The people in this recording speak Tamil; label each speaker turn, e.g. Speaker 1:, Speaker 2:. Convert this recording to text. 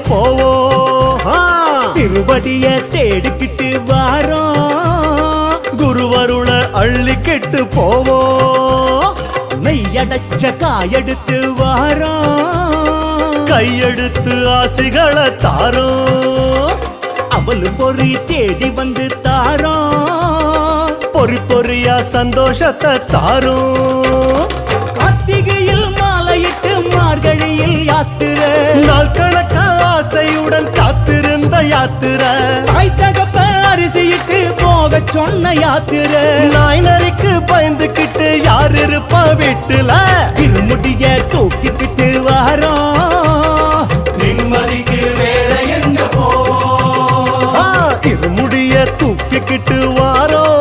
Speaker 1: போவோம் திருவடிய தேடிக்கிட்டு வாரோம் குருவருள அள்ளிக்கிட்டு போவோம் நெய்யடைச்ச காயெடுத்து வாரோம் கையெடுத்து ஆசைகளை தாரோம் அவளு பொறி தேடி வந்து தாரோம் பொறி பொறியா சந்தோஷத்தை தாரோம் கார்த்திகையில் மாலையிட்டு மார்கழியில் யாத்திரை நாள் கணக்க ஆசையுடன் காத்திருந்த யாத்திரை தாய் தகப்ப அரிசியிட்டு போக சொன்ன யாத்திரை நாய் நரிக்கு பயந்துக்கிட்டு யார் இருப்பா வீட்டுல திருமுடிய தூக்கிக்கிட்டு வாரோம் நிம்மதிக்கு வேற எங்க போவோம் திருமுடிய தூக்கிக்கிட்டு வாரோம்